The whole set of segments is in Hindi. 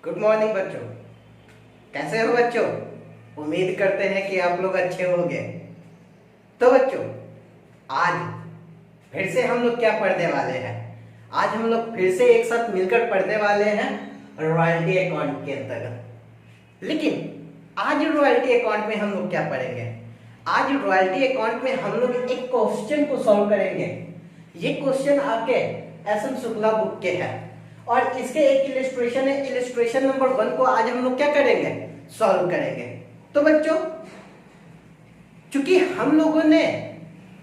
गुड मॉर्निंग बच्चों। कैसे हो बच्चों? उम्मीद करते हैं कि आप लोग अच्छे होंगे। तो बच्चों, आज फिर से हम लोग क्या पढ़ने वाले हैं? आज हम लोग फिर से एक साथ मिलकर पढ़ने वाले हैं रॉयल्टी अकाउंट के अंतर्गत। लेकिन आज रॉयल्टी अकाउंट में हम लोग क्या पढ़ेंगे? आज रॉयल्टी अकाउंट में हम लोग एक क्वेश्चन को सॉल्व करेंगे। ये क्वेश्चन आपके एस.एम. शुक्ला बुक के है और इसके एक इलिस्ट्रेशन है। इलिस्ट्रेशन नंबर 1 को आज हम लोग क्या करेंगे? सॉल्व करेंगे। तो बच्चों, चूंकि हम लोगों ने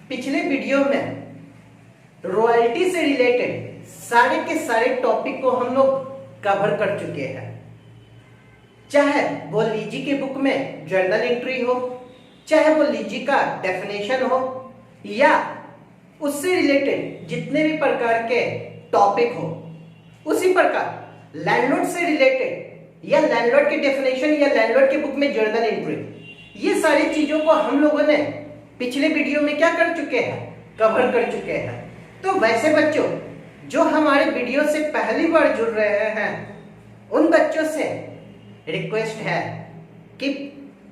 पिछले वीडियो में रॉयल्टी से रिलेटेड सारे के सारे टॉपिक को हम लोग कवर कर चुके हैं, चाहे वो लीजी के बुक में जर्नल एंट्री हो, चाहे वो लीजी का डेफिनेशन हो, या उससे रिलेटेड जितने भी प्रकार के टॉपिक हो। उसी प्रकार लैंडलॉर्ड से रिलेटेड या लैंडलॉर्ड के डेफिनेशन या लैंडलॉर्ड के बुक में जर्नल एंट्री, ये सारी चीजों को हम लोगों ने पिछले वीडियो में क्या कर चुके हैं? कवर कर चुके हैं। तो वैसे बच्चों, जो हमारे वीडियो से पहली बार जुड़ रहे हैं, उन बच्चों से रिक्वेस्ट है कि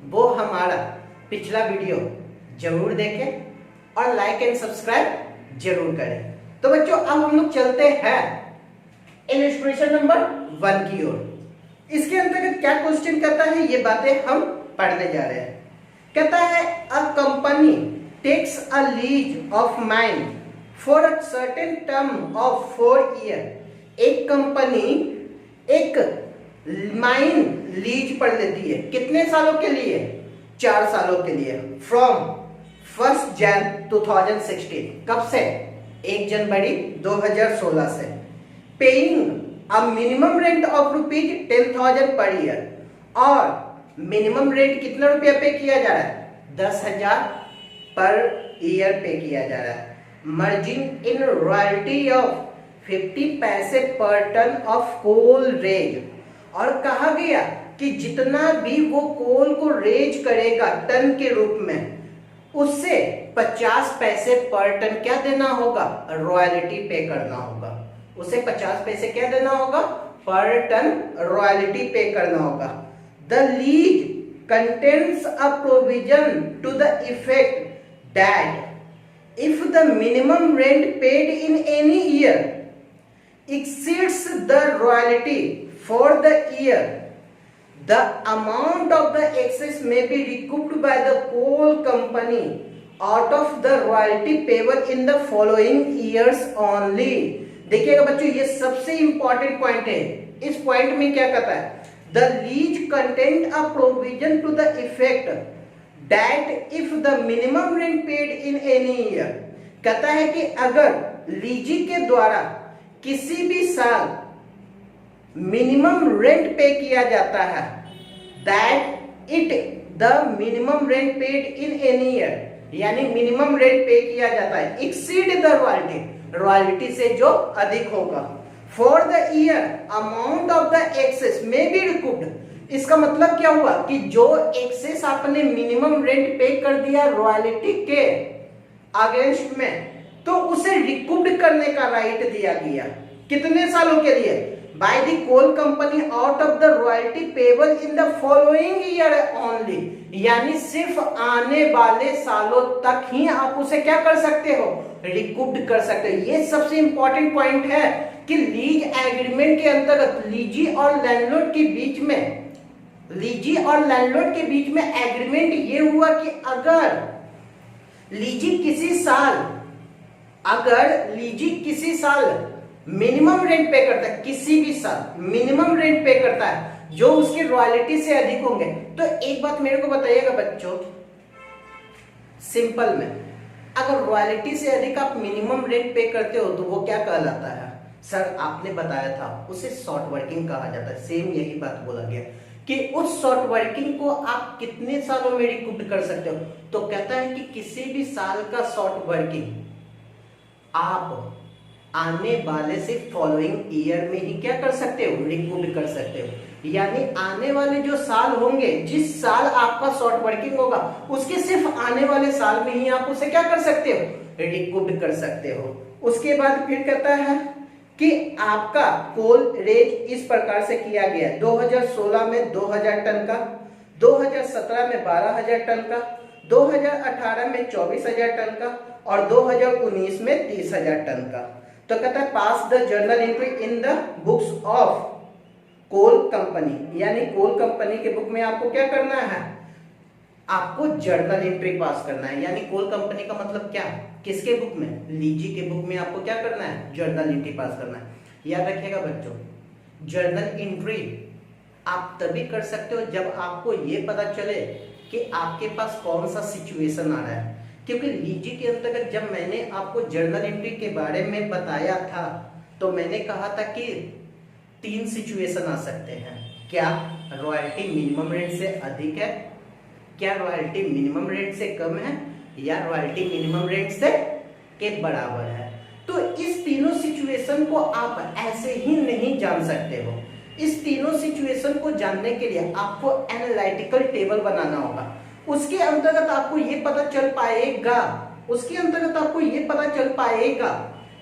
वो हमारा पिछला वीडियो जरूर देखें और लाइक एंड सब्सक्राइब जरूर करें। तो बच्चों, अब हम लोग चलते हैं इलिस्ट्रेशन नंबर 1 की ओर। इसके अंतर्गत क्या क्वेश्चन कहता है, ये बातें हम पढ़ने जा रहे हैं। कहता है a company takes a lease of mine for a certain term of 4 year. एक कंपनी एक माइन लीज पर लेती है। कितने सालों के लिए? 4 सालों के लिए। फ्रॉम 1 जनवरी 2016। कब से? 1 जनवरी 2016 से। Paying a minimum rent of ₹10,000 per year. और मिनिमम रेंट कितना रुपया पे किया जा रहा है? 10,000 पर ईयर पे किया जा रहा है। मर्जिंग इन रॉयल्टी ऑफ 50 पैसे पर टन ऑफ कोल रेज। और कहा गया कि जितना भी वो कोल को रेज करेगा टन के रूप में, उससे 50 पैसे पर टन क्या देना होगा? रॉयल्टी पे करना होगा। उसे 50 पैसे क्या देना होगा? पर टन रॉयल्टी पे करना होगा। The lease contains a provision to the effect that if the minimum rent paid in any year exceeds the royalty for the year, the amount of the excess may be recouped by the coal company out of the royalty payable in the following years only। देखिएगा बच्चों, ये सबसे इंपॉर्टेंट पॉइंट है। इस पॉइंट में क्या कहता है? The lease contained a provision to the effect that if the minimum rent paid in any year, कहता है कि अगर लीजी के द्वारा किसी भी साल मिनिमम रेंट पे किया जाता है, that it the minimum rent paid in any year, यानी मिनिमम रेंट पे किया जाता है, एक्सीड द रॉयल्टी, रॉयल्टी से जो अधिक होगा, for the year amount of the excess may be recouped. इसका मतलब क्या हुआ कि जो एक्सेस आपने मिनिमम रेंट पे कर दिया रॉयल्टी के अगेंस्ट में, तो उसे रिकूप्ड करने का राइट दिया गया। कितने सालों के लिए? By the coal company out of the royalty payable in the following year only, यानी सिर्फ आने वाले सालों तक ही आप उसे क्या कर सकते हो? रिकूप्ड कर सकते हो। ये सबसे इंपॉर्टेंट पॉइंट है कि लीज एग्रीमेंट के अंतर्गत लीजी और लैंडलॉर्ड के बीच में, लीजी और लैंडलॉर्ड के बीच में एग्रीमेंट ये हुआ कि अगर लीजी किसी साल मिनिमम रेंट पे करता है, किसी भी साल मिनिमम रेंट पे करता है जो उसके रॉयल्टी से अधिक होंगे, तो एक बात मेरे को बताइएगा बच्चों, सिंपल में, अगर रॉयल्टी से अधिक आप मिनिमम रेंट पे करते हो तो वो क्या कहलाता है? सर आपने बताया था उसे शॉर्ट वर्किंग कहा जाता है। सेम यही बात बोला गया कि उस शॉर्ट वर्किंग को आप कितने सालों में रिकूप कर सकते हो? तो कहता है कि किसी भी साल का शॉर्ट वर्किंग आप आने वाले से फॉलोइंग ईयर में ही क्या कर सकते हो? रिकूप कर सकते हो। यानी आने वाले जो साल होंगे, जिस साल आपका शॉर्ट वर्किंग होगा, उसके सिर्फ आने वाले साल में ही आप उसे क्या कर सकते हो? रिकूप कर सकते हो। उसके बाद फिर कहता है कि आपका कोलरेज इस प्रकार से किया गया, 2016 में 2000 टन का, 2017 में 12000 टन का, 2018 में 24000 टन का और 2019 में 30000 टन का। तो कहता है pass the journal entry in the books of coal company, यानी कोल कंपनी के बुक में आपको क्या करना है, आपको जर्नल एंट्री पास करना है। यानी कोल कंपनी का मतलब क्या, किसके बुक में, लीजी के बुक में आपको क्या करना है, जर्नल एंट्री पास करना है। याद रखिएगा बच्चों, जर्नल एंट्री आप तभी कर सकते हो जब आपको ये पता चले कि आपके पास कौन सा सिचुएशन आ रहा है। क्योंकि लीजी के अंतर्गत जब मैंने आपको जर्नल एंट्री के बारे में बताया था तो मैंने कहा था कि 3 सिचुएशन आ सकते हैं। क्या रॉयल्टी मिनिमम रेट से अधिक है, क्या रॉयल्टी मिनिमम रेट से कम है, या रॉयल्टी मिनिमम रेट से के बराबर है। तो इस तीनों सिचुएशन को आप ऐसे ही नहीं जान सकते हो। इस तीनों सिचुएशन को जानने के लिए आपको एनालिटिकल टेबल बनाना होगा। उसके अंतर्गत आपको ये पता चल पाएगा, उसके अंतर्गत आपको ये पता चल पाएगा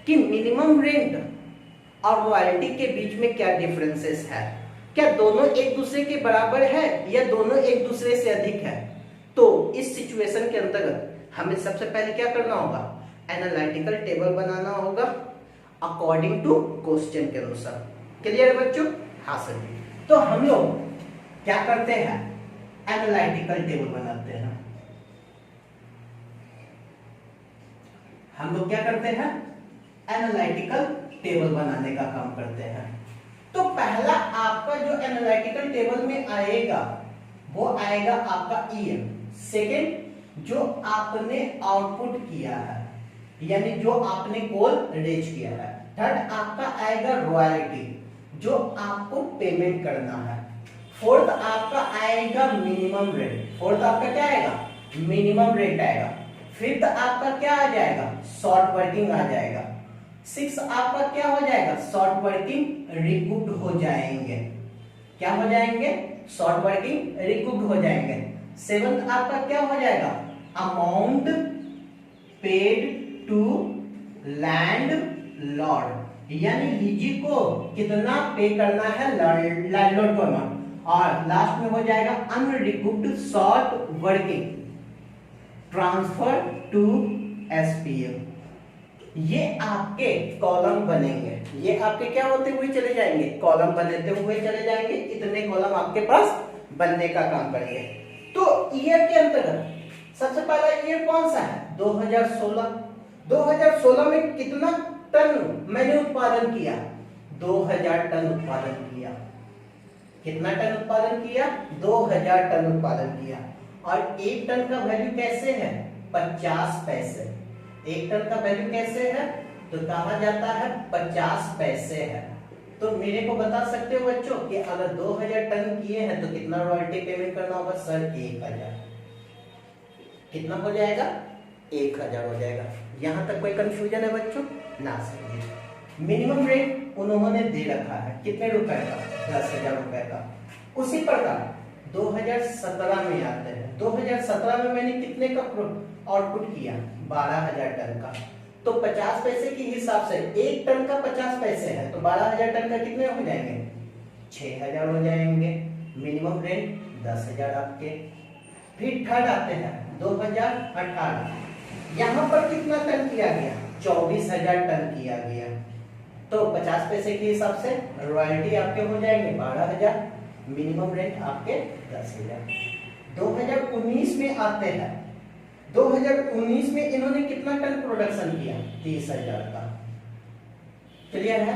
कि मिनिमम रेंट और रॉयल्टी के बीच में क्या डिफरेंसेस है, क्या दोनों एक दूसरे के बराबर है या दोनों एक दूसरे से अधिक है। तो इस सिचुएशन के अंतर्गत हमें सबसे पहले क्या करना होगा, एनालिटिकल टेबल बनाना होगा अकॉर्डिंग टू क्वेश्चन के अनुसार। क्लियर है बच्चों? हाँ सर जी। तो हम लोग क्या करते हैं, एनालिटिकल टेबल बनाते हैं। हम लोग क्या करते हैं, एनालिटिकल टेबल बनाने का काम करते हैं। तो पहला आपका जो एनालिटिकल टेबल में आएगा वो आएगा आपका ईएम। सेकंड जो आपने आउटपुट किया है, यानी जो आपने कोल रेज किया है। थर्ड आपका आएगा रॉयल्टी, जो आपको पेमेंट करना है। फोर्थ आपका आएगा मिनिमम रेट, फोर्थ आपका क्या आएगा, मिनिमम रेट आएगा। फिफ्थ आपका क्या आ जाएगा, शॉर्ट वर्किंग आ जाएगा। सिक्स आपका क्या हो जाएगा, शॉर्ट वर्किंग रिकूप्ड हो जाएंगे। क्या हो जाएंगे, शॉर्ट वर्किंग रिकूप्ड हो जाएंगे। सेवंथ आपका क्या हो जाएगा, amount paid to landlord, यानी लीजी को कितना पे करना है लैंडलॉर्ड को अमाउंट। और लास्ट में हो जाएगा unrecouped short working transfer to SPM. ये आपके कॉलम बनेंगे, ये आपके क्या होते हुए चले जाएंगे, कॉलम बनते हुए चले जाएंगे। इतने कॉलम आपके पास बनने का काम करेंगे। तो ईयर के अंतर्गत सबसे पहला ईयर कौन सा है, 2016। 2016 में कितना टन मैंने उत्पादन किया, 2000 टन उत्पादन किया। कितना टन उत्पादन किया, 2000 टन उत्पादन किया। और एक टन का वैल्यू कैसे है, 50 पैसे। एक टन का वैल्यू कैसे है, तो कहा जाता है 50 पैसे है। तो मेरे को बता सकते हो बच्चों कि अगर 2000 टन किए हैं तो कितना रॉयल्टी पेमेंट करना होगा, सर 1000। कितना हो जाएगा, 1000 हो जाएगा। यहां तक कोई कंफ्यूजन है बच्चों, ना समझिए। मिनिमम रेट उन्होंने दे रखा है कितने रुपए का, 10,000 रुपए का। उसी प्रकार 2017 में आते हैं। 2017 में मैंने कितने का आउटपुट किया, 12000 टन का। तो 50 पैसे के हिसाब से एक टन का 50 पैसे है, तो 12000 टन का कितने हो जाएंगे, 6000 हो जाएंगे। मिनिमम रेट 10,000 आपके। फिर थर्ड आते हैं 2018, यहाँ पर कितना टन किया गया, 24,000 टन किया गया। तो 50 पैसे के हिसाब से रॉयल्टी आपके हो जाएंगे 12,000, मिनिमम रेट आपके 10,000। 2019 में आते हैं। 2019 में इन्होंने कितना टन प्रोडक्शन किया, 30,000 का। क्लियर है?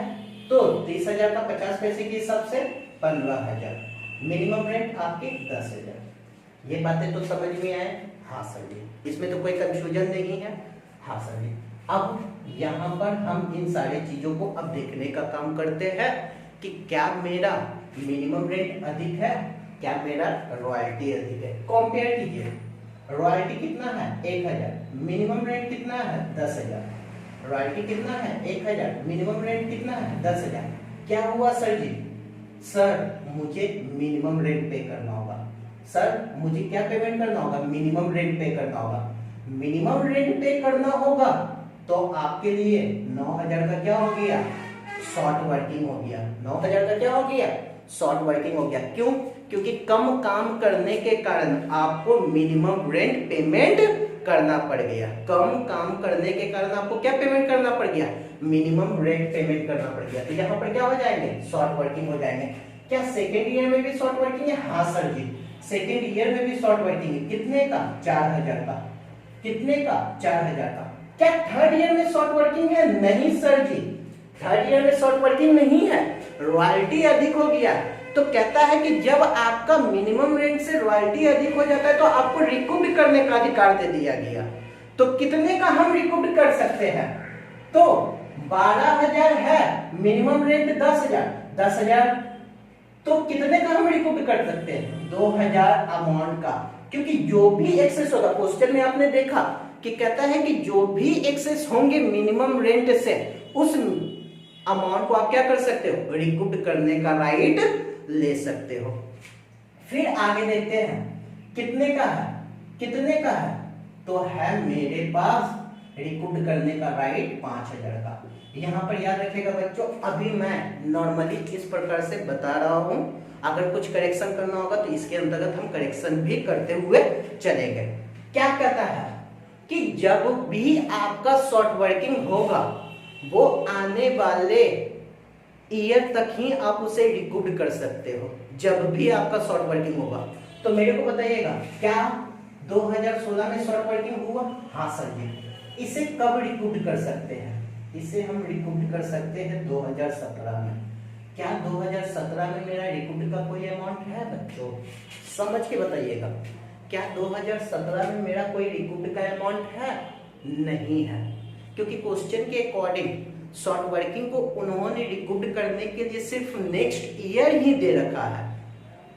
तो 30,000 का 50 पैसे के हिसाब से 15,000, मिनिमम रेट आपके 10,000। ये बातें तो समझ में आए? हाँ सर जी, इसमें तो कोई कंफ्यूजन नहीं है। हाँ सर जी। अब यहाँ पर हम इन सारी चीजों को अब देखने का काम करते हैं कि क्या मेरा मिनिमम रेट अधिक है, क्या मेरा रॉयल्टी अधिक है। कंपेयर कीजिए, रॉयल्टी कितना है 1000, मिनिमम रेट कितना है 10,000। रॉयल्टी कितना है 1000, मिनिमम रेट कितना है 10,000। क्या हुआ सर जी, सर मुझे मिनिमम रेट पे करना होगा। सर मुझे क्या पेमेंट करना होगा, मिनिमम रेट पे करना होगा। मिनिमम रेट पे करना होगा तो आपके लिए 9,000 का क्या हो गया, शॉर्ट वर्किंग हो गया। 9000 का क्या हो गया? शॉर्ट वर्किंग हो गया। क्यों? क्योंकि कम काम करने के कारण आपको मिनिमम रेंट पेमेंट करना पड़ गया। कम काम करने के कारण आपको क्या पेमेंट करना पड़ गया? मिनिमम रेंट पेमेंट करना पड़ गया। तो यहाँ पर क्या हो जाएंगे? शॉर्ट वर्किंग हो जाएंगे। क्या सेकेंड ईयर में भी शॉर्ट वर्किंग है? हाँ सर जी, सेकेंड ईयर में भी शॉर्ट वर्किंग है। कितने का? 4000 का। कितने का? 4000 का। क्या थर्ड ईयर में शॉर्ट वर्किंग है? नहीं सर जी, थर्ड ईयर में शॉर्ट वर्किंग नहीं है। रॉयल्टी अधिक हो गया। तो कहता है कि जब आपका मिनिमम रेंट से रॉयल्टी अधिक हो जाता है तो आपको रिकूप करने का अधिकार दे दिया गया। तो कितने का हम रिकूप कर सकते हैं? तो 12000 है, मिनिमम रेंट 10000, 10000 तो कितने का हम रिकूप कर सकते हैं? 2000 अमाउंट का। क्योंकि जो भी एक्सेस होगा, क्वेश्चन में आपने देखा कि कहता है कि जो भी एक्सेस होंगे मिनिमम रेंट से, उस अमाउंट को आप क्या कर सकते हो? रिकूप करने का राइट ले सकते हो। फिर आगे देखते हैं कितने का है? कितने का है? तो है मेरे पास रिकूप करने का राइट 5000 का। यहाँ पर याद रखिएगा बच्चों, अभी मैं नॉर्मली इस प्रकार से बता रहा हूं। अगर कुछ करेक्शन करना होगा तो इसके अंतर्गत हम करेक्शन भी करते हुए चलेंगे। क्या कहता है कि जब भी आपका शॉर्ट वर्किंग होगा वो आने वाले ईयर तक ही आप उसे रिकूप कर सकते हो। जब भी आपका शॉर्ट वर्किंग होगा तो मेरे को बताइएगा, क्या 2016 में शॉर्ट वर्किंग हुआ? हाँ सर जी। इसे कब रिकूप कर सकते हैं? इसे हम रिकूप कर सकते हैं 2017 में। क्या 2017 में मेरा रिकूप का कोई अमाउंट है बच्चों? समझ के बताइएगा, क्या 2017 में मेरा कोई रिकूप का अमाउंट है? नहीं है, क्योंकि क्वेश्चन के अकॉर्डिंग शॉर्ट वर्किंग को उन्होंने रिकूप करने के लिए सिर्फ नेक्स्ट ईयर ही दे रखा है।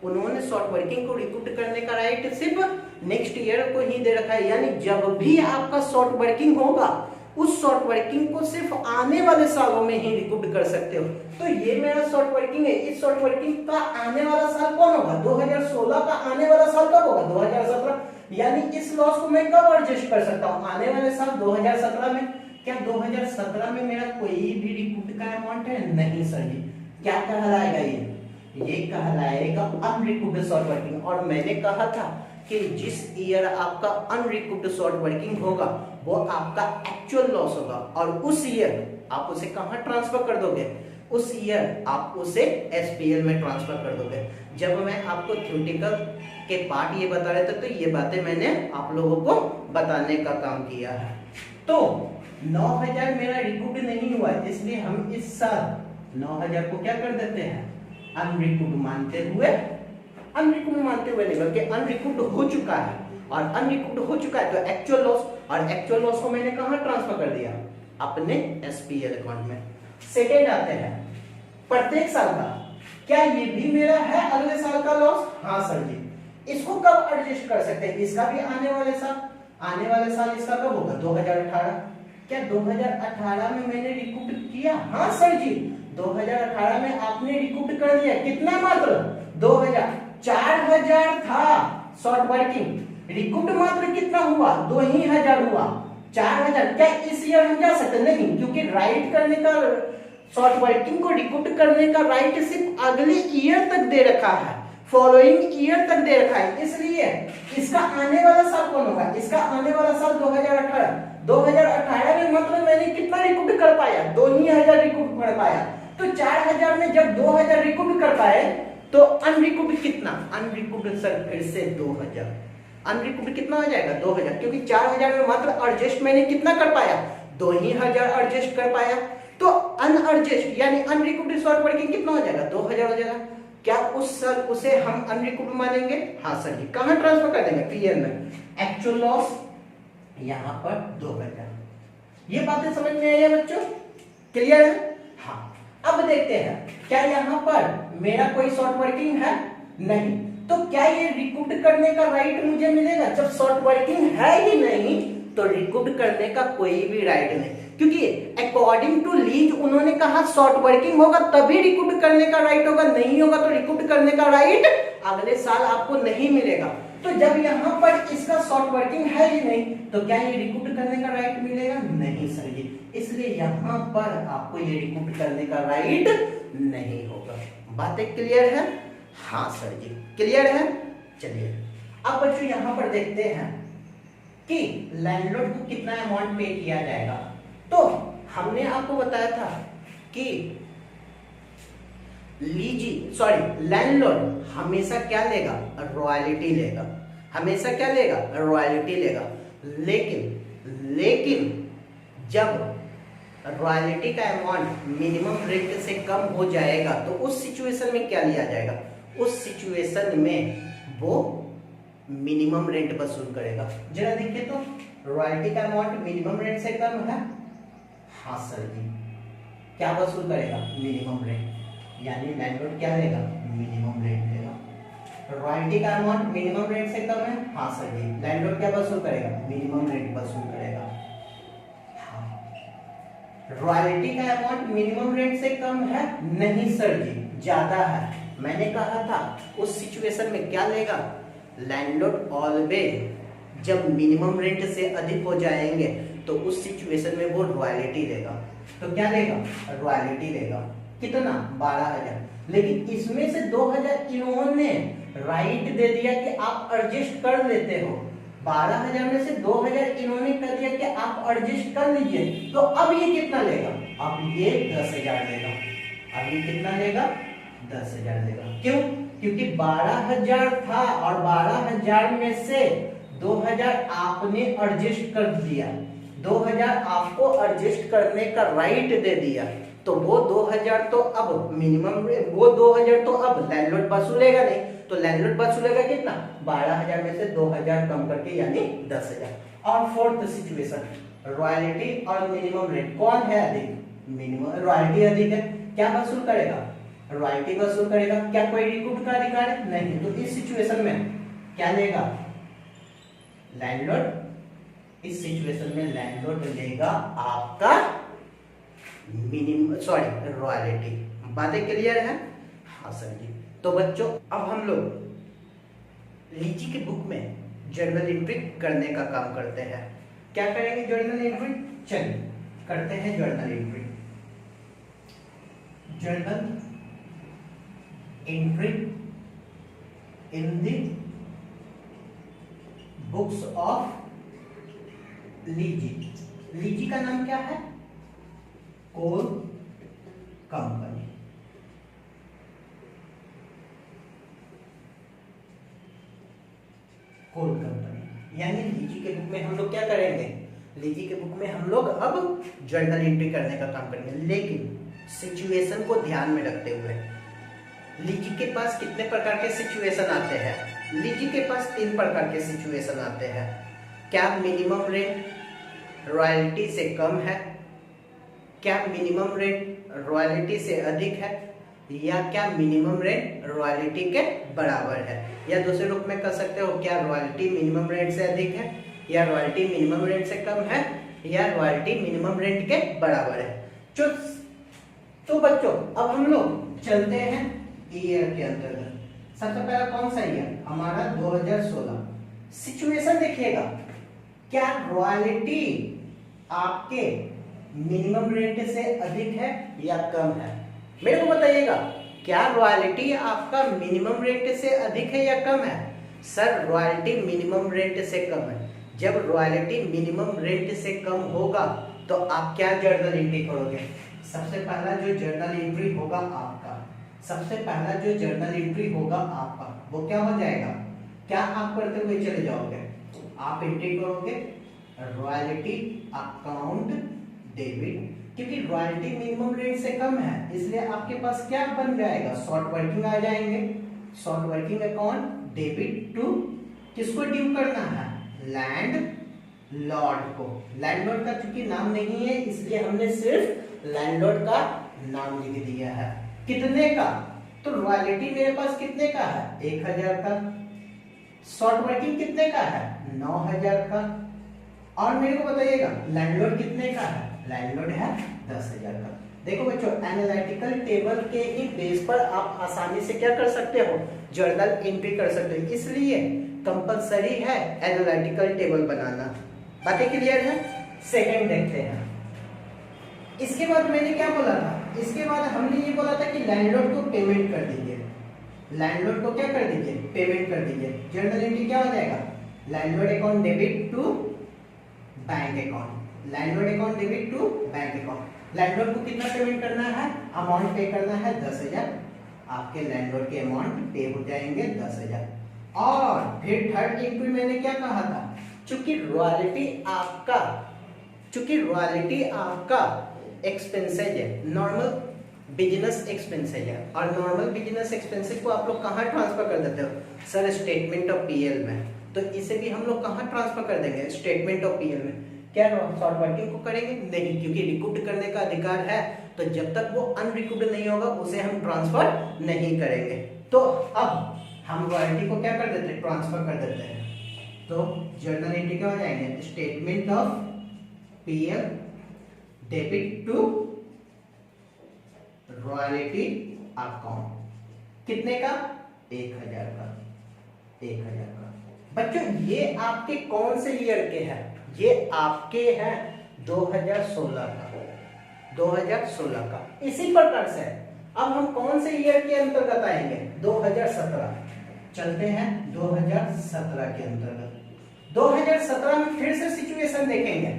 उन्होंने शॉर्ट वर्किंग को रिकूप करने का राइट सिर्फ नेक्स्ट ईयर को ही दे रखा है। यानी जब भी आपका शॉर्ट वर्किंग होगा उस शॉर्ट वर्किंग को सिर्फ आने वाले सालों में ही रिकूप कर सकते हो। तो ये मेरा शॉर्ट वर्किंग है। इस शॉर्ट वर्किंग का आने वाला साल कौन होगा? 2016 का आने वाला साल कब होगा? 2017। यानी इस लॉस को मैं कब एडजस्ट कर सकता हूँ? आने वाले साल 2017 में। क्या 2017 में मेरा कोई भी रिकूप का अमाउंट है? नहीं सर जी। क्या कहलाएगा ये कहलाएगा अनरिकूप्ड शॉर्ट वर्किंग। और मैंने कहा था कि जिस ईयर आपका अनरिकूप्ड शॉर्ट वर्किंग होगा वो आपका एक्चुअल लॉस होगा, और उस ईयर आप उसे कहां ट्रांसफर कर दोगे? उस ईयर आप उसे एसपीएल में ट्रांसफर कर दोगे। जब मैं आपको थ्योरेटिकल के पार्ट ये बता रहे थे तो ये बातें मैंने आप लोगों को बताने का काम किया है। तो 9000 मेरा रिकूप नहीं हुआ, इसलिए हम इस साल 9000 को क्या कर देते हैं? अनरिकूप्ड मानते हुए, अनरिकूप्ड मानते हुए नहीं बल्कि अनरिकूप्ड हो चुका है। और अनरिकूप्ड हो चुका है तो एक्चुअल लॉस, और एक्चुअल लॉस को मैंने कहां ट्रांसफर कर दिया? अपने एसपीएल अकाउंट में। सेकेंड आते हैं प्रत्येक साल का। क्या ये भी मेरा है अगले साल का लॉस? हाँ सर जी। इसको कब एडजस्ट कर सकते हैं? इसका भी आने वाले साल। आने वाले साल इसका कब होगा? 2018। क्या 2018 में मैंने रिकूप किया? हाँ सर जी। 2018 में आपने रिकूप कर दिया। कितना? मात्र 2000। 4000 था शॉर्ट वर्किंग, रिकूप मात्र कितना हुआ? 2000 हुआ। 4000। क्या इस ईयर हम जा सकते? नहीं, क्योंकि राइट करने का, शॉर्ट वर्किंग को रिकूप करने का राइट सिर्फ अगले ईयर तक दे रखा है, फॉलोइंग ईयर तक दे रखा है। इसलिए इसका आने वाला साल कौन होगा? इसका आने वाला साल 2018। 2018 में मतलब मैंने कितना रिकूप कर पाया? 2000 रिकूप कर पाया। तो 4000 में जब 2000 रिकूप कर पाए तो अनरिकूप कितना? अनरिकूप सर फिर से 2000। अनरिकूप कितना आ जाएगा? 2000, क्योंकि 4000 में मात्र एडजस्ट मैंने कितना कर पाया? 2000 एडजस्ट कर पाया। तो अनएडजस्ट यानी अनरिकूप्ड शॉर्ट वर्किंग कितना हो जाएगा? 2000 हो जाएगा। क्या उस साल उसे हम अनरिकूप्ड मानेंगे? हाँ सर जी। कहां ट्रांसफर कर देंगे? पीएल में। एक्चुअल लॉस यहां पर 2000। ये बातें समझ में आई है बच्चों? क्लियर है? हाँ। अब देखते हैं, क्या यहाँ पर मेरा कोई शॉर्ट वर्किंग है? नहीं। तो क्या ये रिकूप करने का राइट मुझे मिलेगा? जब शॉर्ट वर्किंग है ही नहीं तो रिकूप करने का कोई भी राइट नहीं, क्योंकि अकॉर्डिंग टू लीज उन्होंने कहा शॉर्ट वर्किंग होगा तभी रिकूप करने का राइट होगा, नहीं होगा तो रिकूप करने का राइट अगले साल आपको नहीं मिलेगा। तो जब यहाँ पर इसका शॉर्ट वर्किंग है ही नहीं तो क्या ये रिकूप करने का राइट मिलेगा? नहीं सर जी, इसलिए यहां पर आपको ये रिकूप करने का राइट नहीं होगा। बातें क्लियर है? हाँ सर जी क्लियर है। चलिए अब बच्चों यहां पर देखते हैं कि लैंडलॉर्ड को कितना अमाउंट पे किया जाएगा। तो हमने आपको बताया था कि लैंडलॉर्ड हमेशा क्या लेगा? रॉयल्टी लेगा। हमेशा क्या लेगा? रॉयल्टी लेगा। लेकिन जब रॉयल्टी का अमाउंट मिनिमम रेट से कम हो जाएगा तो उस सिचुएशन में क्या लिया जाएगा? उस सिचुएशन में वो मिनिमम रेंट वसूल करेगा। जरा देखिए तो रॉयल्टी का अमाउंट मिनिमम रेंट से कम है। हाँ सर जी क्या वसूल करेगा? Minimum rent. यानी लैंडलॉर्ड क्या लेगा? मिनिमम रेंट लेगा। रॉयल्टी का अमाउंट मिनिमम रेंट से कम है। हाँ सर जी लैंडलॉर्ड क्या वसूल करेगा? मिनिमम रेंट वसूल करेगा। रॉयल्टी का अमाउंट मिनिमम रेट से कम है? नहीं सर जी ज्यादा है। मैंने कहा था उस सिचुएशन में क्या लेगा? लैंडलॉर्ड ऑलवेज जब मिनिमम रेंट से अधिक हो जाएंगे तो उस सिचुएशन में वो रॉयल्टी लेगा। तो क्या लेगा? रॉयल्टी लेगा। कितना? 12,000। लेकिन इसमें से 2,000 इन्होंने राइट दे दिया कि आप एडजस्ट कर लेते हो। 12,000 में से 2,000 इन्होंने कर दिया कि आप एडजस्ट कर लीजिए। तो अब ये कितना लेगा? अब ये 10,000 लेगा। अब ये कितना लेगा? 10,000 लेगा। क्यों? क्योंकि 12,000 था और 12,000 में से 2,000 आपने एडजस्ट कर दिया। 2,000 आपको एडजस्ट करने का राइट दे दिया। तो वो 2,000 तो अब मिनिमम, वो 2,000 तो अब लैंडलॉर्ड वसूलेगा नहीं। तो लैंडलॉर्ड वसूलेगा कितना? 12,000 में से 2,000 कम करके यानी 10,000। और फोर्थ सिचुएशन रॉयल्टी और मिनिमम रेट कौन है अधिक? मिनिमम रॉयल्टी अधिक है। क्या वसूल करेगा? रॉयल्टी वसूल करेगा। क्या कोई रिकूप का अधिकार है? नहीं। तो इस सिचुएशन में क्या लेगा लैंडलॉर्ड? इस सिचुएशन में लैंडलॉर्ड लेगा आपका मिनिमम रॉयल्टी। बातें क्लियर है? हाँ सर जी। तो बच्चों अब हम लोग लीची के बुक में जर्नल एंट्री करने का काम करते हैं। क्या करेंगे? Journal entry. चलिए करते हैं journal entry. Journal entry in the books of लीची। लीची का नाम क्या है? Coal company. कोल कंपनी यानी लीची के बुक में हम लोग क्या करेंगे? लीची के बुक में हम लोग अब जर्नल एंट्री करने का काम करेंगे। लेकिन सिचुएशन को ध्यान में रखते हुए लीची के पास कितने प्रकार के सिचुएशन आते हैं? लीची के पास 3 प्रकार के सिचुएशन आते हैं। क्या मिनिमम रेट रॉयल्टी से कम है? क्या मिनिमम रेट रॉयल्टी से अधिक है? या क्या मिनिमम रेट रॉयल्टी के बराबर है? या दूसरे रूप में कह सकते हो क्या रॉयल्टी मिनिमम रेट से अधिक है, या रॉयल्टी मिनिमम रेट से कम है, या रॉयल्टी मिनिमम रेट के बराबर है। तो बच्चों अब हम लोग चलते हैं ईयर के अंतर्गत। सबसे पहला कौन सा ईयर? हमारा 2016। सिचुएशन देखिएगा, क्या रॉयल्टी आपके मिनिमम रेट से अधिक है या कम है? मेरे को बताइएगा, क्या रॉयल्टी आपका मिनिमम रेट से अधिक है या कम है? सर रॉयल्टी मिनिमम रेट से कम है। जब रॉयल्टी मिनिमम रेट से कम होगा तो आप क्या जर्नल एंट्री करोगे? सबसे पहला जो जर्नल एंट्री होगा आपका, सबसे पहला जो जर्नल एंट्री होगा आपका वो क्या हो जाएगा? क्या आप करते हुए चले जाओगे? आप एंट्री करोगे रॉयल्टी अकाउंट डेबिट, क्योंकि रॉयल्टी मिनिमम रेट से कम है इसलिए आपके पास क्या बन जाएगा? शॉर्ट वर्किंग आ जाएंगे। Short working account debit to किसको ड्यू करना है? लैंड लॉर्ड को। लैंडलॉर्ड का चूंकि नाम नहीं है इसलिए हमने सिर्फ लैंडलॉर्ड का नाम लिख दिया है। कितने का? तो रॉयल्टी मेरे पास कितने का है? 1,000 का। शॉर्ट वर्किंग कितने का है? 9,000 का। और मेरे को बताइएगा लैंडलॉर्ड कितने का है? लैंडलॉर्ड है 10,000 का। देखो बच्चों एनालिटिकल टेबल के ही बेस पर आप आसानी से क्या कर सकते हो? जर्नल एंट्री कर सकते हो। इसलिए कंपलसरी है एनालिटिकल टेबल बनाना। बातें क्लियर है? सेकंड देखते हैं। इसके बाद मैंने क्या बोला था, इसके बाद हमने ये बोला था कि लैंडलॉर्ड को पेमेंट कर दीजिए, लैंडलॉर्ड को क्या कर दीजिए, पेमेंट कर दीजिए। जर्नल एंट्री क्या हो जाएगा, landlord account debit to bank account, landlord account debit to bank account. Landlord को कितना पेमेंट करना है, अमाउंट पे करना है 10,000, आपके लैंडलॉर्ड के अमाउंट पे हो जाएंगे 10,000। और फिर थर्ड एंट्री मैंने क्या कहा था, चूंकि रॉयल्टी आपका एक्सपेंसेज है, नॉर्मल बिजनेस एक्सपेंसेज है, और नॉर्मल बिजनेस एक्सपेंसेज को आप लोग कहाँ ट्रांसफर कर देते हो सर, स्टेटमेंट ऑफ पीएल में। तो इसे भी हम लोग कहाँ ट्रांसफर कर देंगे, स्टेटमेंट ऑफ पीएल में। क्या शॉर्ट वर्किंग को करेंगे, नहीं, क्योंकि रिकूप्ड करने का अधिकार है, तो जब तक वो अनरिकूप्ड नहीं होगा उसे हम ट्रांसफर नहीं करेंगे। तो अब हम रॉयल्टी को क्या कर देते हैं, ट्रांसफर कर देते हैं। तो जर्नल एंट्री क्या हो जाएंगे, statement of PL debit to royalty account, कितने का, 1,000 का, 1,000 का। बच्चों ये आपके कौन से ईयर के हैं, ये आपके हैं 2016 का, 2016 का। इसी प्रकार से अब हम कौन से ईयर के अंतर्गत आएंगे, 2017, चलते हैं 2017 के अंतर्गत। 2017 में फिर से सिचुएशन देखेंगे,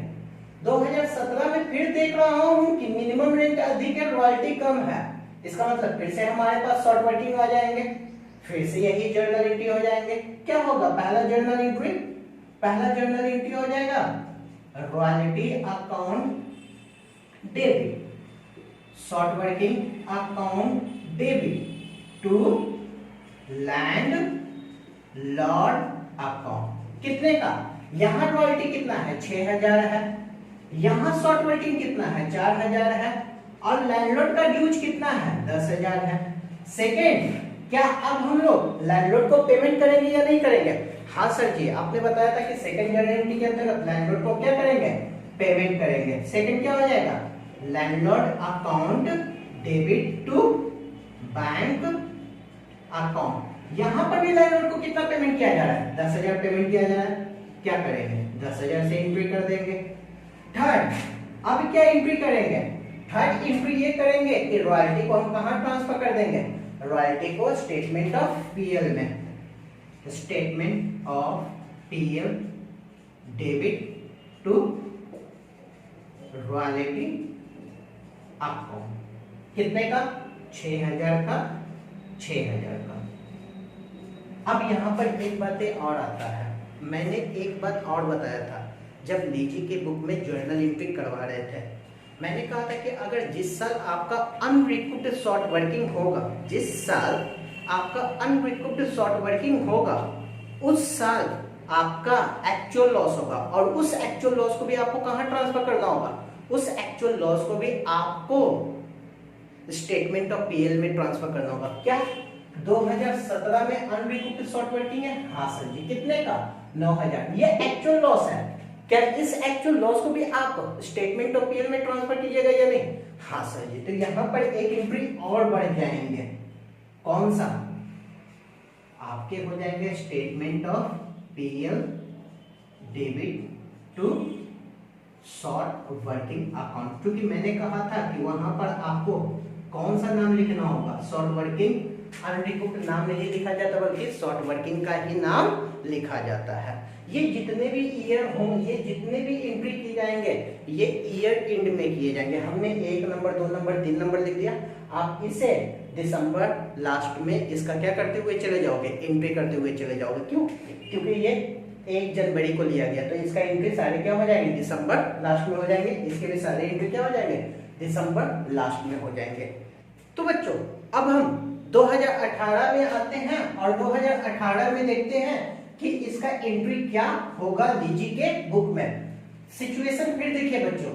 2017 में फिर देख रहा हूं कि मिनिमम रेंट अधिक है, रॉयल्टी कम है। इसका मतलब फिर से हमारे पास शॉर्ट वर्किंग आ जाएंगे, फिर से यही जर्नल एंट्री हो जाएंगे। क्या होगा, पहला जर्नल एंट्री हो जाएगा royalty account debit, short working account debit to landlord account, कितने का, यहां रॉयल्टी कितना है, 6,000 है, यहां शॉर्ट वर्किंग कितना है, 4,000 है, और लैंडलॉर्ड का ड्यूज कितना है, 10,000 है। सेकेंड, क्या अब हम लोग लैंडलॉर्ड को पेमेंट करेंगे या नहीं करेंगे, हाँ सर जी, आपने बताया था कि सेकंड जर्नल एंट्री के अंतर्गत लैंडलॉर्ड को क्या करेंगे, पेमेंट करेंगे। सेकंड क्या हो जाएगा, landlord account debit to bank account. यहां पर भी लैंडलॉर्ड को कितना पेमेंट किया जा रहा है, 10,000 पेमेंट किया जा रहा है। क्या करेंगे, 10,000 से एंट्री कर देंगे। थर्ड, अब क्या एंट्री करेंगे, थर्ड एंट्री ये करेंगे कि रॉयल्टी को हम कहां ट्रांसफर कर देंगे, रॉयल्टी को स्टेटमेंट ऑफ पीएल में, statement of PL debit to royalty account, कितने का, 6,000 का, 6,000 का। अब यहां पर एक बातें और आता है, मैंने एक बात और बताया था जब लीजी के बुक में जर्नल एंट्री करवा रहे थे, मैंने कहा था कि अगर जिस साल आपका अनरिकूप्ड शॉर्ट वर्किंग होगा, जिस साल आपका अनरिकूप्ड शॉर्ट वर्किंग होगा, उस साल आपका एक्चुअल लॉस होगा, और उस एक्चुअल लॉस को भी आपको कहां ट्रांसफर करना होगा, उस एक्चुअल लॉस को भी आपको स्टेटमेंट ऑफ पीएल में ट्रांसफर करना होगा। क्या 2017 में अनरिकूप्ड शॉर्ट वर्किंग है, हाँ सर जी, कितने का, 9,000, ये एक्चुअल लॉस है। क्या इस एक्चुअल लॉस को भी आप स्टेटमेंट ऑफ पीएल में ट्रांसफर कीजिएगा या नहीं, हाँ सर जी। तो यहां पर एक एंट्री और बढ़ जाएंगे, कौन सा, आपके हो जाएंगे statement of PL debit to short working account, क्योंकि मैंने कहा था कि वहां पर आपको कौन सा नाम लिखना होगा, शॉर्ट वर्किंग, अनरिकूप्ड नाम नहीं लिखा जाता बल्कि शॉर्ट वर्किंग का ही नाम लिखा जाता है। ये जितने भी ईयर हों, ये जितने भी एंट्री की जाएंगे, ये ईयर एंड में किए जाएंगे। हमने 1 नंबर, 2 नंबर, 3 नंबर लिख दिया, आप इसे दिसंबर लास्ट में इसका क्या करते हुए चले जाओगे, एंट्री करते हुए चले जाओगे। क्यों, क्योंकि ये 1 जनवरी को लिया गया, तो इसका एंट्री सारे क्या हो जाएंगे, दिसंबर लास्ट में हो जाएंगे, इसके भी सारे एंट्री क्या हो जाएंगे, दिसंबर लास्ट में हो जाएंगे। तो बच्चों अब हम 2018 में आते हैं और 2018 में देखते हैं कि इसका एंट्री क्या होगा लीजी के बुक में। सिचुएशन फिर देखिए बच्चों,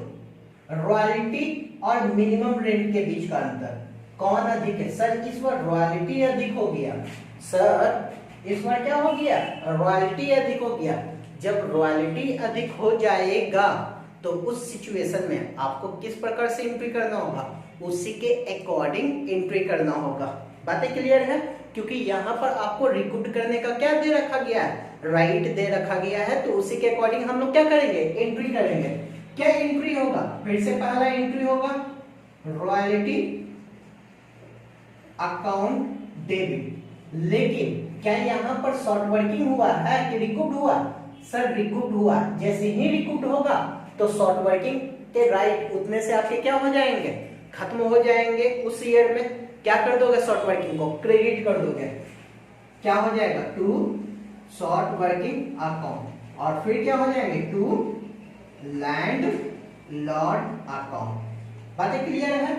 रॉयल्टी और मिनिमम रेंट के बीच का अंतर कौन अधिक है, सर इस बार रॉयल्टी अधिक हो गया, सर इस बार क्या हो गया, रॉयल्टी अधिक हो गया। जब रॉयल्टी अधिक हो जाएगा तो उस सिचुएशन में आपको किस प्रकार से एंट्री करना होगा, उसी के अकॉर्डिंग एंट्री करना होगा। बातें क्लियर है, क्योंकि यहाँ पर आपको रिकूप्ड करने का क्या दे रखा गया है, राइट दे रखा गया है, तो उसी के अकॉर्डिंग हम लोग क्या करेंगे, एंट्री करेंगे। क्या एंट्री होगा, फिर से पहला एंट्री होगा रॉयल्टी अकाउंट डेबिट। लेकिन क्या यहाँ पर शॉर्ट वर्किंग हुआ है कि रिकूप्ड हुआ? सर रिकूप्ड हुआ। जैसे ही रिकूप्ड होगा तो शॉर्ट वर्किंग के राइट उतने से आपके क्या हो जाएंगे, खत्म हो जाएंगे। उस ईयर में क्या कर दोगे, शॉर्ट वर्किंग को क्रेडिट कर दोगे। क्या हो जाएगा, टू शॉर्ट वर्किंग अकाउंट, और फिर क्या हो जाएंगे, टू लैंड लॉर्ड अकाउंट। बातें क्लियर है?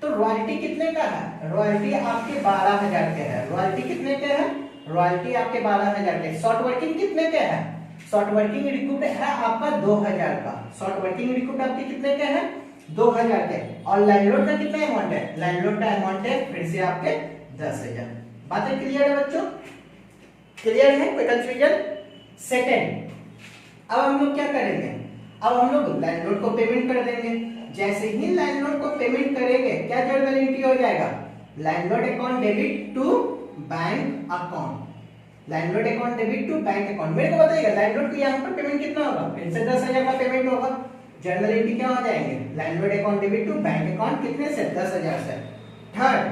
तो रॉयल्टी कितने का है, रॉयल्टी आपके 12,000 के है। रॉयल्टी कितने के है, रॉयल्टी आपके 12,000 के। शॉर्ट वर्किंग कितने के है, शॉर्ट वर्किंग रिकूप्ड है आपका 2,000 का। शॉर्ट वर्किंग रिकूप्ड आपके कितने के है, 2,000 के। और लैंडलॉर्ड का कितना अमाउंट है, लैंडलॉर्ड का अमाउंट है फिर से आपके 10,000। बातें क्लियर है बच्चों, क्लियर है, कोई कंफ्यूजन? सेकंड, अब हम लोग क्या करेंगे, अब हम लोग लैंडलॉर्ड को पेमेंट कर देंगे। जैसे ही लैंडलॉर्ड को पेमेंट करेंगे क्या जर्नल एंट्री हो जाएगा, landlord account debit to bank account. Landlord account debit to bank account. मेरे को बताइएगा लैंडलॉर्ड को यहाँ पर पेमेंट कितना होगा, फिर से 10,000 का पेमेंट होगा। जर्नल एंट्री क्या हो जाएंगे, landlord account debit to bank account कितने से, 10,000 से। थर्ड,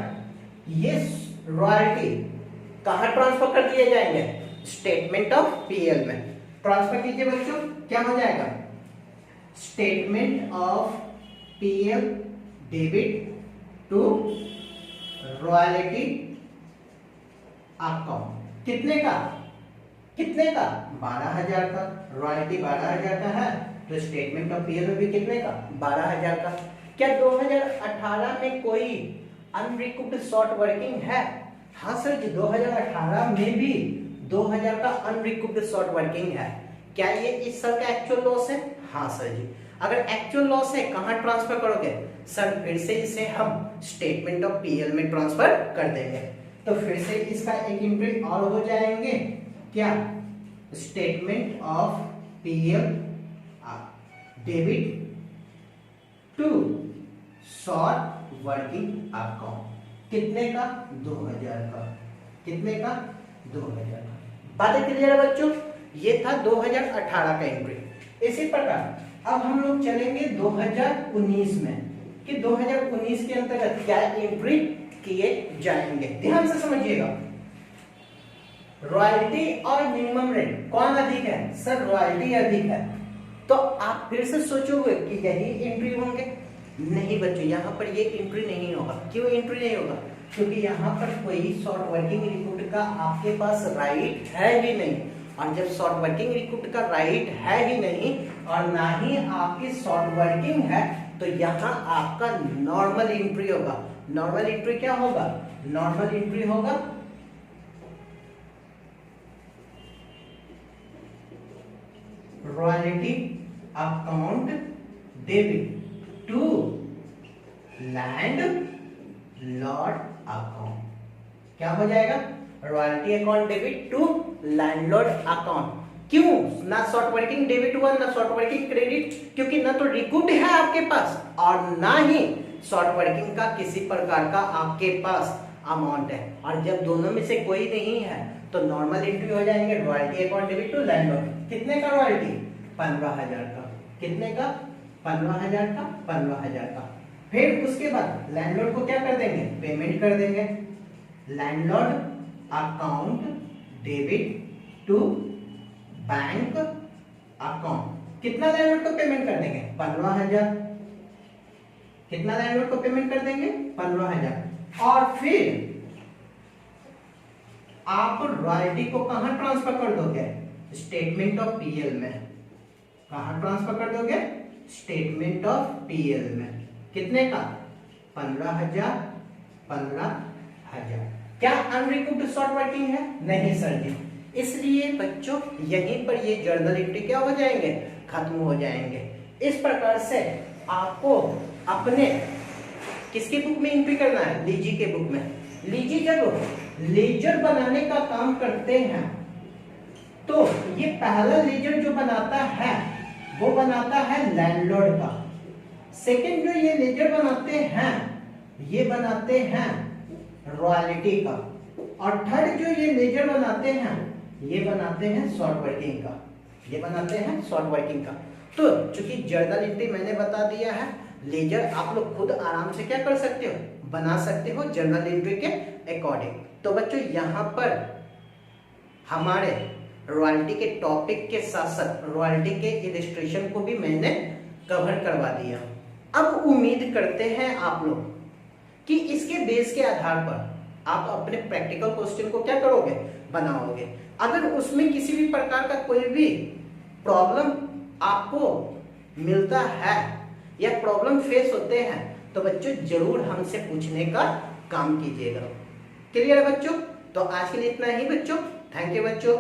ये रॉयल्टी कहाँ ट्रांसफर कर दिए जाएंगे, स्टेटमेंट ऑफ पीएल में ट्रांसफर कीजिए बच्चों। क्या हो जाएगा, statement of PL debit to royalty account. कितने का, कितने का, 12,000 का। रॉयल्टी 12,000 का है तो स्टेटमेंट ऑफ पीएल में भी कितने का, 12,000 का। क्या 2018 में कोई अनरिकूप्ड शॉर्ट वर्किंग है? हाँ सर जी, 2018 में भी 2,000 का अनरिकूप्ड शॉर्ट वर्किंग है। क्या ये इस साल का एक्चुअल लॉस है? हाँ सर जी। अगर एक्चुअल लॉस है कहां ट्रांसफर करोगे, सर फिर से इसे हम स्टेटमेंट ऑफ पीएल में ट्रांसफर कर देंगे। तो फिर से इसका एक एंट्री और हो जाएंगे, क्या, statement of PL debit to short working account. कितने का, 2,000 का। कितने का, 2,000 का। बातें क्लियर है बच्चों? ये था 2018 का एंट्री। इसी प्रकार अब हम लोग चलेंगे 2019 में कि 2019 के अंतर्गत क्या एंट्री किए जाएंगे। ध्यान से समझिएगा, रॉयल्टी और मिनिमम रेंट कौन अधिक है, सर रॉयल्टी अधिक है। तो आप फिर से सोचोगे कि यही एंट्री होंगे, नहीं बच्चों, यहाँ पर ये एंट्री नहीं होगा। क्यों एंट्री नहीं होगा, क्योंकि यहाँ पर कोई शॉर्ट वर्किंग रिकूप्ड का आपके पास राइट है ही नहीं। और जब शॉर्ट वर्किंग रिकूप्ड का राइट है ही नहीं और ना ही आपकी शॉर्ट वर्किंग है, तो यहाँ आपका नॉर्मल एंट्री होगा। नॉर्मल एंट्री क्या होगा, नॉर्मल एंट्री होगा royalty account debit to landlord account. क्या हो जाएगा, royalty account debit to landlord account. क्यों, ना शॉर्ट वर्किंग डेबिट हुआ ना शॉर्ट वर्किंग क्रेडिट, क्योंकि ना तो रिकूप्ड है आपके पास और ना ही शॉर्ट वर्किंग का किसी प्रकार का आपके पास अमाउंट है। और जब दोनों में से कोई नहीं है तो नॉर्मल एंट्री हो जाएंगे royalty account debit to landlord. कितने का रॉयल्टी, 15,000 का। कितने का, 15,000 का, 15,000 का। फिर उसके बाद लैंडलॉर्ड को क्या कर देंगे, पेमेंट कर देंगे। Landlord account debit to bank account. कितना लैंडलॉर्ड को पेमेंट कर देंगे, 15,000। कितना लैंडलॉर्ड को पेमेंट कर देंगे, 15,000। और फिर आप रॉयल्टी को कहां ट्रांसफर कर दोगे, स्टेटमेंट ऑफ पीएल में। कहां ट्रांसफर कर दोगे, स्टेटमेंट ऑफ पीएल में। कितने का, 15,000, 15,000। क्या अनरिकूप्ड शॉर्ट वर्किंग है, नहीं सर जी। इसलिए बच्चों यहीं पर ये जर्नल एंट्री क्या हो जाएंगे, खत्म हो जाएंगे। इस प्रकार से आपको अपने किसकी बुक में एंट्री करना है, लीजी के बुक में। लीजी जब लेजर बनाने का काम करते हैं तो ये पहला लेजर जो बनाता है वो बनाता है लैंडलॉर्ड का। सेकंड जो ये लेजर बनाते हैं ये बनाते हैं रॉयल्टी का। और थर्ड जो ये लेजर बनाते हैं ये बनाते हैं शॉर्ट वर्किंग का। ये बनाते हैं शॉर्ट वर्किंग का। तो चूंकि जर्नल एंट्री मैंने बता दिया है, लेजर आप लोग खुद आराम से क्या कर सकते हो, बना सकते हो जर्नल एंट्री के अकॉर्डिंग। तो बच्चों यहाँ पर हमारे रॉयल्टी के टॉपिक के साथ साथ रॉयल्टी के इलस्ट्रेशन को भी मैंने कवर करवा दिया। अब उम्मीद करते हैं आप लोग कि इसके बेस के आधार पर आप अपने प्रैक्टिकल क्वेश्चन को क्या करोगे, बनाओगे। अगर उसमें किसी भी प्रकार का कोई भी प्रॉब्लम आपको मिलता है या प्रॉब्लम फेस होते हैं तो बच्चों जरूर हमसे पूछने का काम कीजिएगा। क्लियर है बच्चों? तो आज के लिए इतना ही बच्चों। थैंक यू बच्चों।